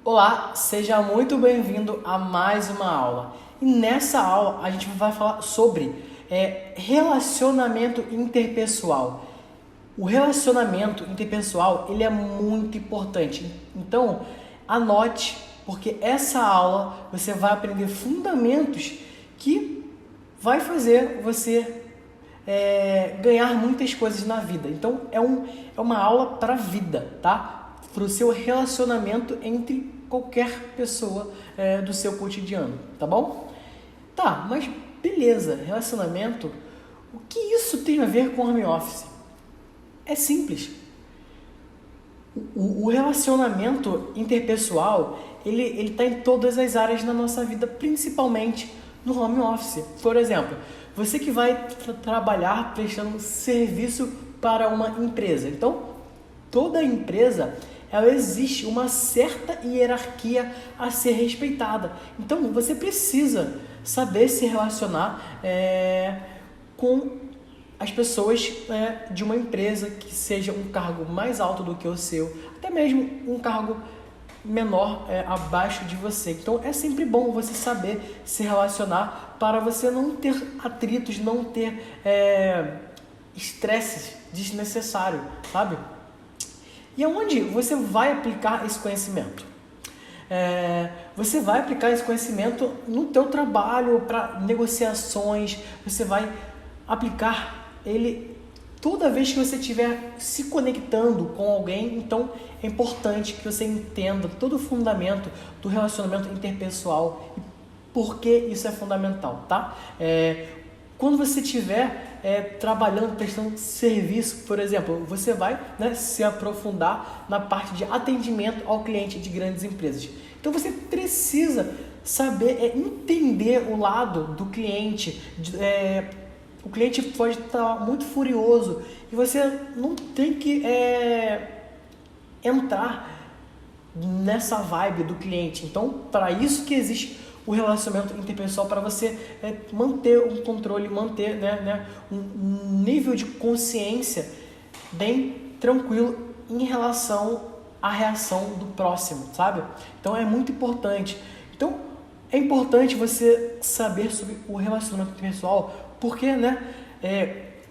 Olá, seja muito bem-vindo a mais uma aula. E nessa aula a gente vai falar sobre relacionamento interpessoal. O relacionamento interpessoal ele é muito importante. Então anote, porque essa aula você vai aprender fundamentos que vai fazer você ganhar muitas coisas na vida. Então é uma aula para a vida, tá? Para o seu relacionamento entre qualquer pessoa do seu cotidiano, tá bom? Tá, mas beleza, relacionamento, o que isso tem a ver com home office? É simples. O relacionamento interpessoal, ele está em todas as áreas da nossa vida, principalmente no home office. Por exemplo, você que vai trabalhar prestando serviço para uma empresa. Então, toda empresa ela existe uma certa hierarquia a ser respeitada. Então, você precisa saber se relacionar com as pessoas de uma empresa que seja um cargo mais alto do que o seu, até mesmo um cargo menor abaixo de você. Então, é sempre bom você saber se relacionar para você não ter atritos, não ter estresses desnecessários, sabe? E aonde você vai aplicar esse conhecimento? Você vai aplicar esse conhecimento no teu trabalho, para negociações, você vai aplicar ele toda vez que você estiver se conectando com alguém. Então é importante que você entenda todo o fundamento do relacionamento interpessoal e por que isso é fundamental, tá? Quando você estiver trabalhando, prestando serviço, por exemplo, você vai se aprofundar na parte de atendimento ao cliente de grandes empresas. Então você precisa saber entender o lado do cliente. O cliente pode estar muito furioso e você não tem que entrar nessa vibe do cliente. Então, para isso que existe o relacionamento interpessoal, para você manter um controle, manter um nível de consciência bem tranquilo em relação à reação do próximo, sabe? Então é muito importante. Então é importante você saber sobre o relacionamento interpessoal, porque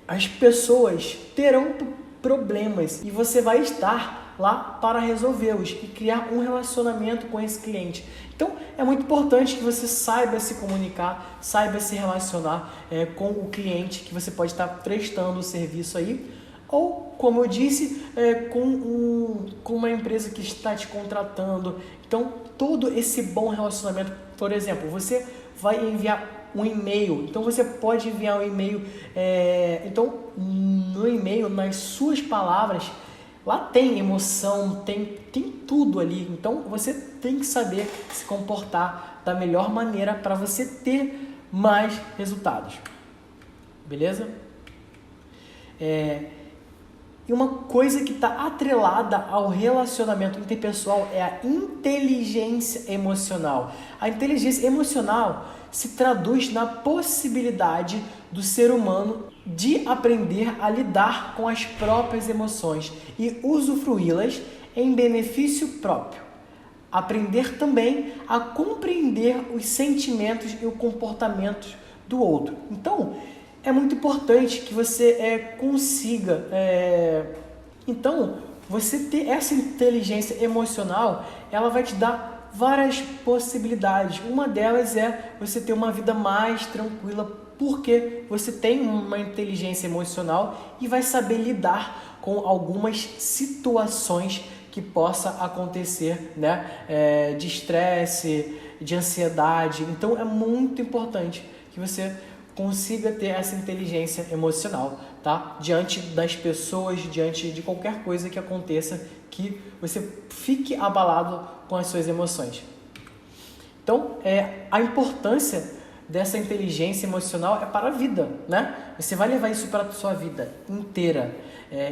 as pessoas terão problemas e você vai estar lá para resolvê-los e criar um relacionamento com esse cliente. Então é muito importante que você saiba se comunicar, saiba se relacionar com o cliente que você pode estar prestando o serviço aí, ou, como eu disse, com uma empresa que está te contratando. Então todo esse bom relacionamento, por exemplo, você vai enviar um e-mail, então você pode enviar um e-mail, então no e-mail, nas suas palavras, lá tem emoção, tem tudo ali. Então você tem que saber se comportar da melhor maneira para você ter mais resultados. Beleza? E uma coisa que está atrelada ao relacionamento interpessoal é a inteligência emocional. A inteligência emocional se traduz na possibilidade do ser humano de aprender a lidar com as próprias emoções e usufruí-las em benefício próprio. Aprender também a compreender os sentimentos e o comportamento do outro. Então, é muito importante que você consiga... Então, você ter essa inteligência emocional, ela vai te dar várias possibilidades. Uma delas é você ter uma vida mais tranquila, porque você tem uma inteligência emocional e vai saber lidar com algumas situações que possa acontecer, de estresse, de ansiedade. Então é muito importante que você consiga ter essa inteligência emocional, tá? Diante das pessoas, diante de qualquer coisa que aconteça, que você fique abalado com as suas emoções. Então, a importância dessa inteligência emocional é para a vida, Você vai levar isso para a sua vida inteira.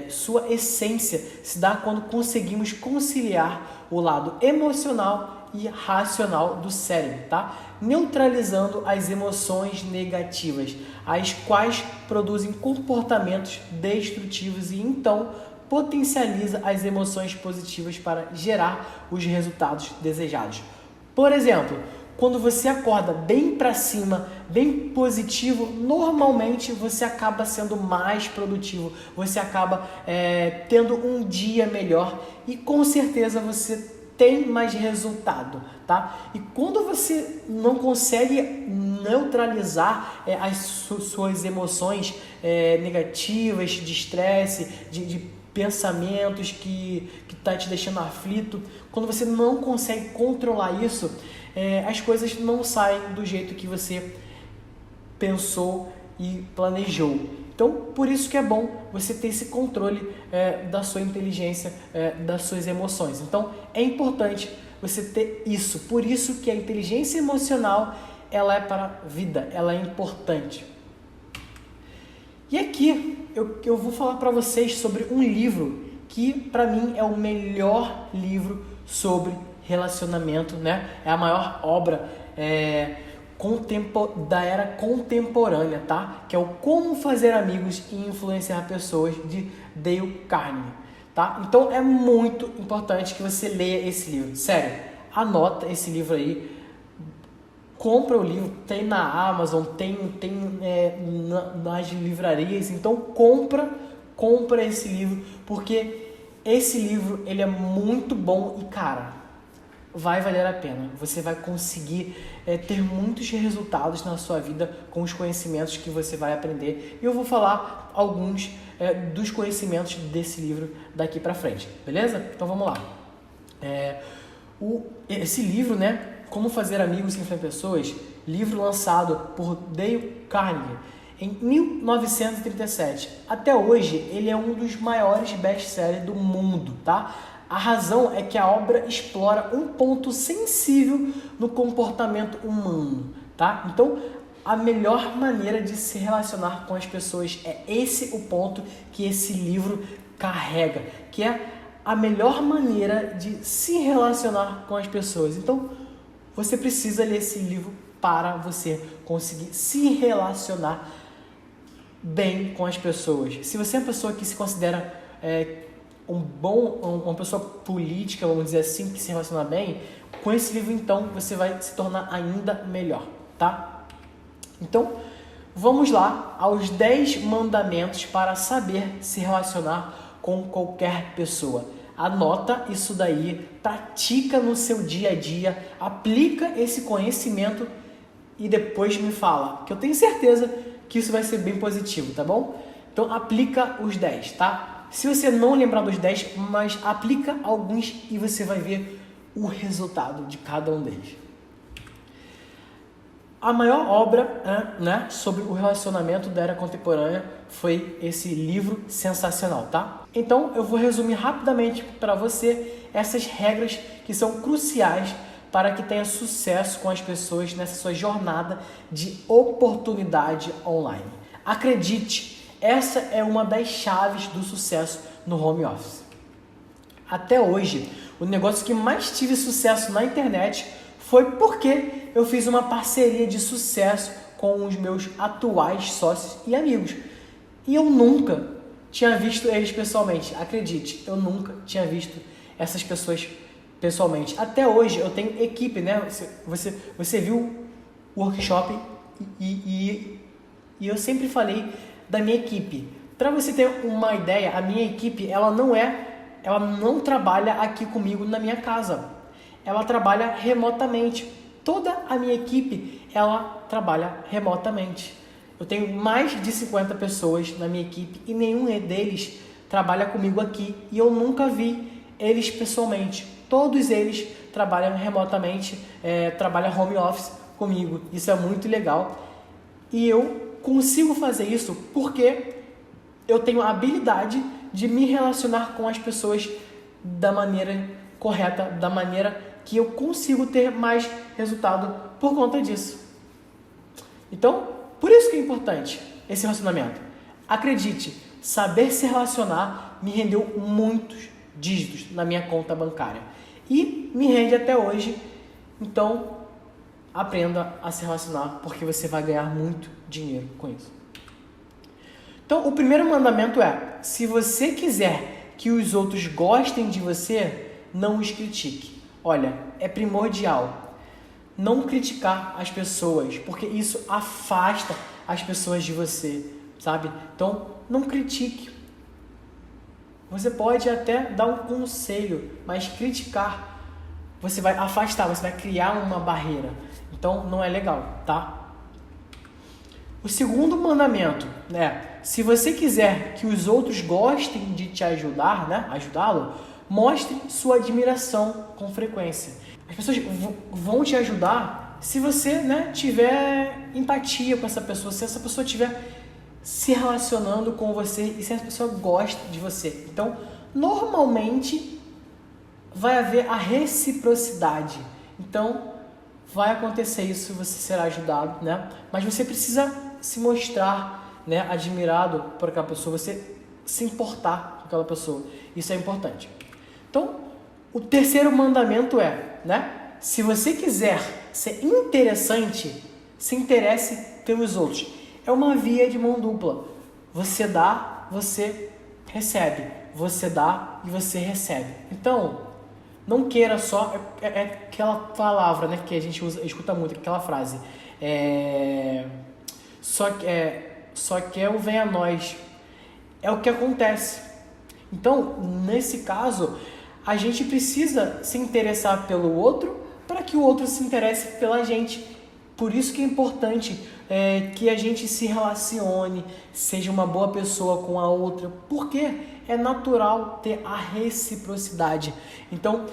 Sua essência se dá quando conseguimos conciliar o lado emocional e racional do cérebro, tá? Neutralizando as emoções negativas, as quais produzem comportamentos destrutivos e então potencializa as emoções positivas para gerar os resultados desejados. Por exemplo, quando você acorda bem para cima, bem positivo, normalmente você acaba sendo mais produtivo, você acaba tendo um dia melhor e com certeza você tem mais resultado, tá? E quando você não consegue neutralizar as suas emoções negativas, de estresse, de pensamentos que tá te deixando aflito, quando você não consegue controlar isso, as coisas não saem do jeito que você pensou e planejou. Então, por isso que é bom você ter esse controle da sua inteligência, das suas emoções. Então, é importante você ter isso. Por isso que a inteligência emocional, ela é para a vida, ela é importante. E aqui, eu vou falar para vocês sobre um livro que, para mim, é o melhor livro sobre relacionamento, né? É a maior obra da era contemporânea, tá? Que é o Como Fazer Amigos e Influenciar Pessoas, de Dale Carnegie, tá? Então, é muito importante que você leia esse livro. Sério, anota esse livro aí. Compra o livro, tem na Amazon, tem nas livrarias. Então, compra esse livro, porque esse livro, ele é muito bom e, cara, vai valer a pena. Você vai conseguir ter muitos resultados na sua vida com os conhecimentos que você vai aprender. E eu vou falar alguns dos conhecimentos desse livro daqui pra frente, beleza? Então vamos lá. Esse livro, né? Como Fazer Amigos e Influenciar Pessoas, livro lançado por Dale Carnegie em 1937. Até hoje, ele é um dos maiores best-sellers do mundo, tá? A razão é que a obra explora um ponto sensível no comportamento humano, tá? Então, a melhor maneira de se relacionar com as pessoas é esse o ponto que esse livro carrega, que é a melhor maneira de se relacionar com as pessoas. Então, você precisa ler esse livro para você conseguir se relacionar bem com as pessoas. Se você é uma pessoa que se considera uma pessoa política, vamos dizer assim, que se relaciona bem, com esse livro, então, você vai se tornar ainda melhor, tá? Então, vamos lá aos 10 mandamentos para saber se relacionar com qualquer pessoa. Anota isso daí, pratica no seu dia a dia, aplica esse conhecimento e depois me fala, que eu tenho certeza que isso vai ser bem positivo, tá bom? Então, aplica os 10, tá? Se você não lembrar dos 10, mas aplica alguns e você vai ver o resultado de cada um deles. A maior obra sobre o relacionamento da era contemporânea foi esse livro sensacional, tá? Então, eu vou resumir rapidamente para você essas regras que são cruciais para que tenha sucesso com as pessoas nessa sua jornada de oportunidade online. Acredite, essa é uma das chaves do sucesso no home office. Até hoje, o negócio que mais tive sucesso na internet foi porque eu fiz uma parceria de sucesso com os meus atuais sócios e amigos. E eu nunca tinha visto eles pessoalmente. Acredite, eu nunca tinha visto essas pessoas pessoalmente. Até hoje eu tenho equipe, né? Você viu o workshop e eu sempre falei da minha equipe. Para você ter uma ideia, a minha equipe, ela não trabalha aqui comigo na minha casa. Ela trabalha remotamente. Toda a minha equipe, ela trabalha remotamente. Eu tenho mais de 50 pessoas na minha equipe e nenhum deles trabalha comigo aqui e eu nunca vi eles pessoalmente. Todos eles trabalham remotamente, trabalham home office comigo. Isso é muito legal. E eu consigo fazer isso porque eu tenho a habilidade de me relacionar com as pessoas da maneira correta, da maneira que eu consigo ter mais resultado por conta disso. Então, por isso que é importante esse relacionamento. Acredite, saber se relacionar me rendeu muitos dígitos na minha conta bancária. E me rende até hoje. Então, aprenda a se relacionar, porque você vai ganhar muito dinheiro com isso. Então, o primeiro mandamento é: se você quiser que os outros gostem de você, não os critique. Olha, é primordial não criticar as pessoas, porque isso afasta as pessoas de você, sabe? Então, não critique. Você pode até dar um conselho, mas criticar, você vai afastar, você vai criar uma barreira. Então, não é legal, tá? O segundo mandamento, se você quiser que os outros gostem de te ajudar, ajudá-lo, mostre sua admiração com frequência. As pessoas vão te ajudar se você, tiver empatia com essa pessoa, se essa pessoa estiver se relacionando com você e se essa pessoa gosta de você. Então, normalmente, vai haver a reciprocidade. Então, vai acontecer isso, você será ajudado, Mas você precisa se mostrar, admirado por aquela pessoa, você se importar com aquela pessoa. Isso é importante. Então, o terceiro mandamento se você quiser ser interessante, se interesse pelos outros. É uma via de mão dupla. Você dá, você recebe. Você dá e você recebe. Então, não queira só... É aquela palavra que a gente escuta muito, aquela frase. Só quer o vem a nós. É o que acontece. Então, nesse caso, a gente precisa se interessar pelo outro para que o outro se interesse pela gente. Por isso que é importante que a gente se relacione, seja uma boa pessoa com a outra, porque é natural ter a reciprocidade. Então,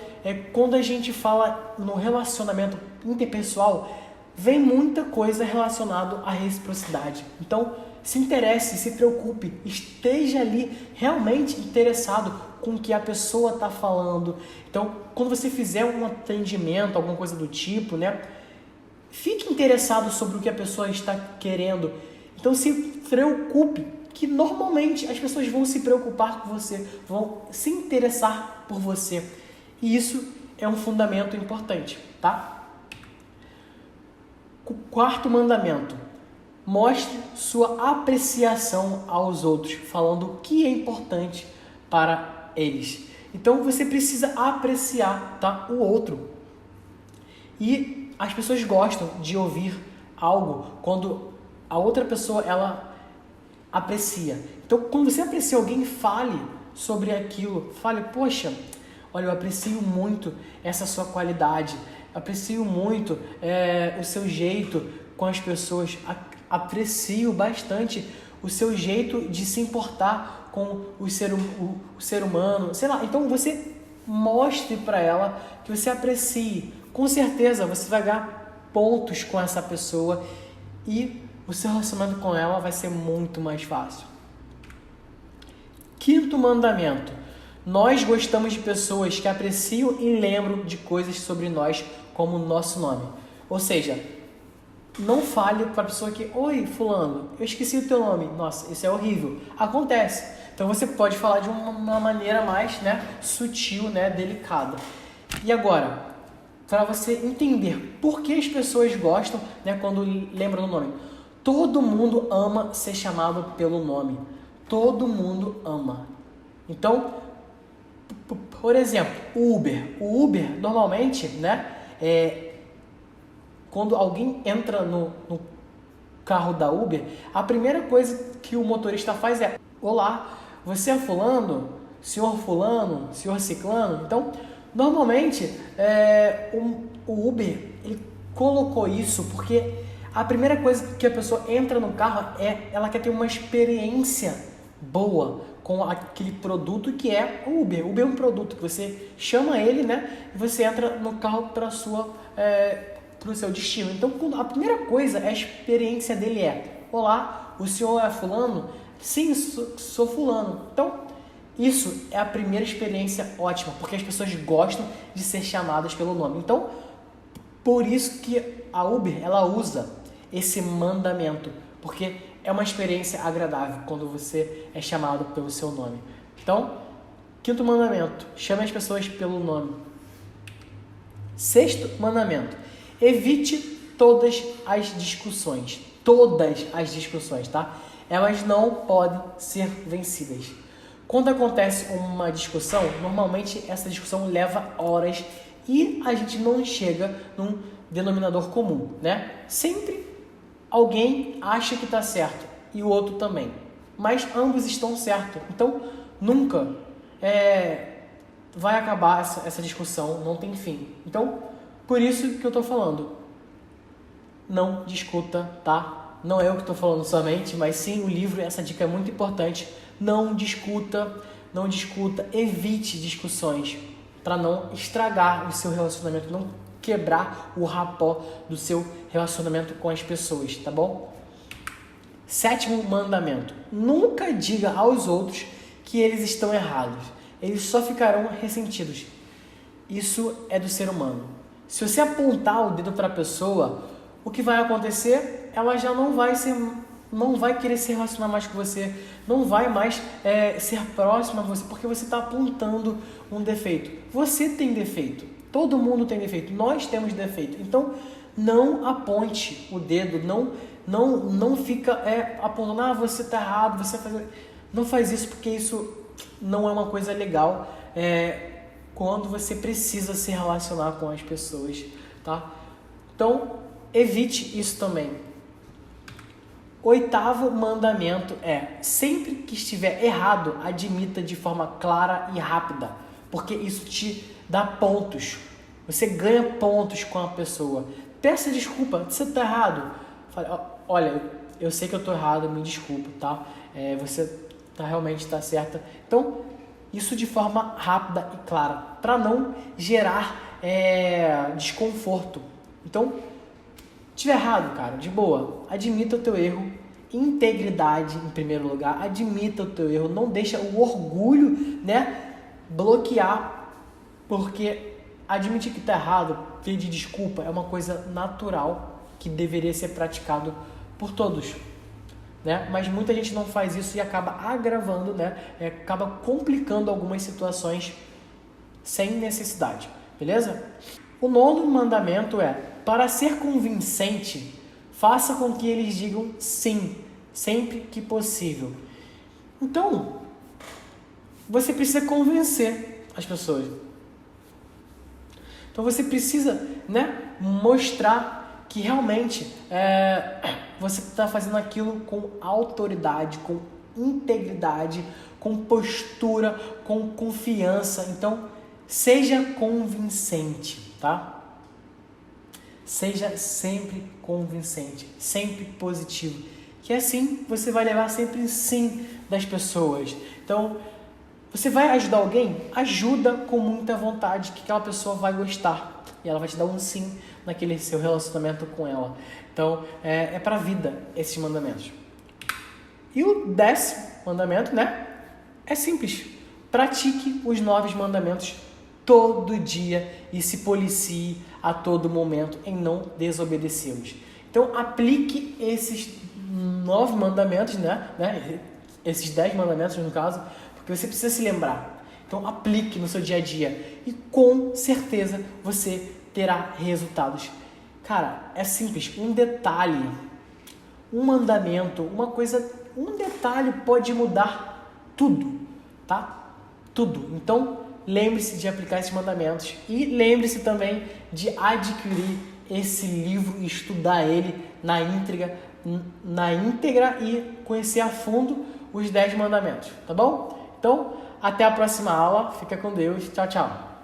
quando a gente fala no relacionamento interpessoal, vem muita coisa relacionada à reciprocidade. Então, se interesse, se preocupe, esteja ali realmente interessado com o que a pessoa está falando. Então, quando você fizer um atendimento, alguma coisa do tipo, fique interessado sobre o que a pessoa está querendo. Então, se preocupe, que normalmente as pessoas vão se preocupar com você, vão se interessar por você. E isso é um fundamento importante, tá? O quarto mandamento: mostre sua apreciação aos outros, falando o que é importante para eles. Então, você precisa apreciar, o outro. E as pessoas gostam de ouvir algo quando a outra pessoa, ela aprecia. Então, quando você aprecia alguém, fale sobre aquilo. Fale, poxa, olha, eu aprecio muito essa sua qualidade. Aprecio muito o seu jeito com as pessoas. Aprecio bastante o seu jeito de se importar com o ser humano. Sei lá, então você mostre para ela que você aprecie. Com certeza você vai ganhar pontos com essa pessoa e o seu relacionamento com ela vai ser muito mais fácil. Quinto mandamento: nós gostamos de pessoas que apreciam e lembram de coisas sobre nós como o nosso nome. Ou seja, não fale para a pessoa que, oi, fulano, eu esqueci o teu nome. Nossa, isso é horrível. Acontece. Então você pode falar de uma maneira mais sutil, delicada. E agora, para você entender por que as pessoas gostam quando lembram do nome. Todo mundo ama ser chamado pelo nome. Todo mundo ama. Então, por exemplo, o Uber. O Uber, normalmente, quando alguém entra no carro da Uber, a primeira coisa que o motorista faz é: olá, você é fulano, senhor ciclano? Então, normalmente, o Uber ele colocou isso porque a primeira coisa que a pessoa entra no carro ela quer ter uma experiência boa com aquele produto que é o Uber. O Uber é um produto que você chama ele, e você entra no carro para o seu destino. Então, a primeira coisa, a experiência dele olá, o senhor é fulano? Sim, sou fulano. Então, isso é a primeira experiência ótima, porque as pessoas gostam de ser chamadas pelo nome. Então, por isso que a Uber, ela usa esse mandamento, porque é uma experiência agradável quando você é chamado pelo seu nome. Então, quinto mandamento: chame as pessoas pelo nome. Sexto mandamento: evite todas as discussões. Todas as discussões, tá? Elas não podem ser vencidas. Quando acontece uma discussão, normalmente essa discussão leva horas e a gente não chega num denominador comum, né? Sempre alguém acha que está certo e o outro também, mas ambos estão certos. Então, nunca vai acabar essa discussão, não tem fim. Então, por isso que eu estou falando, não discuta, tá? Não é eu que estou falando somente, mas sim o livro, essa dica é muito importante. Não discuta, evite discussões para não estragar o seu relacionamento, não quebrar o rapó do seu relacionamento com as pessoas, tá bom? 7º mandamento: nunca diga aos outros que eles estão errados, eles só ficarão ressentidos. Isso é do ser humano. Se você apontar o dedo para a pessoa, o que vai acontecer? Ela já não vai querer se relacionar mais com você, não vai mais ser próxima a você, porque você está apontando um defeito. Você tem defeito, todo mundo tem defeito, nós temos defeito. Então, não aponte o dedo, não fica apontando, você está errado, não faz isso, porque isso não é uma coisa legal quando você precisa se relacionar com as pessoas, tá? Então, evite isso também. 8º mandamento é: sempre que estiver errado, admita de forma clara e rápida, porque isso te dá pontos. Você ganha pontos com a pessoa. Peça desculpa, você está errado. Fale, olha, eu sei que eu estou errado, me desculpa, tá? Você realmente está certa. Então, isso de forma rápida e clara, para não gerar desconforto. Então, estiver errado, cara, de boa, admita o teu erro, integridade em primeiro lugar, admita o teu erro, não deixa o orgulho, bloquear, porque admitir que está errado, pedir desculpa é uma coisa natural que deveria ser praticado por todos, mas muita gente não faz isso e acaba agravando, acaba complicando algumas situações sem necessidade, beleza? O 9º mandamento é: para ser convincente, faça com que eles digam sim, sempre que possível. Então, você precisa convencer as pessoas. Então, você precisa, mostrar que realmente você está fazendo aquilo com autoridade, com integridade, com postura, com confiança. Então, seja convincente, tá? Seja sempre convincente, sempre positivo, que assim você vai levar sempre sim das pessoas. Então, você vai ajudar alguém? Ajuda com muita vontade, que aquela pessoa vai gostar e ela vai te dar um sim naquele seu relacionamento com ela. Então, é para a vida esses mandamentos. E o 10º mandamento, é simples: pratique os 9 mandamentos todo dia e se policie a todo momento em não desobedecê-los. Então, aplique esses 9 mandamentos, esses 10 mandamentos no caso, porque você precisa se lembrar. Então, aplique no seu dia a dia e com certeza você terá resultados. Cara, é simples. Um detalhe, um mandamento, um detalhe pode mudar tudo, tá? Tudo. Então, lembre-se de aplicar esses mandamentos e lembre-se também de adquirir esse livro e estudar ele na íntegra e conhecer a fundo os 10 mandamentos, tá bom? Então, até a próxima aula. Fica com Deus. Tchau, tchau.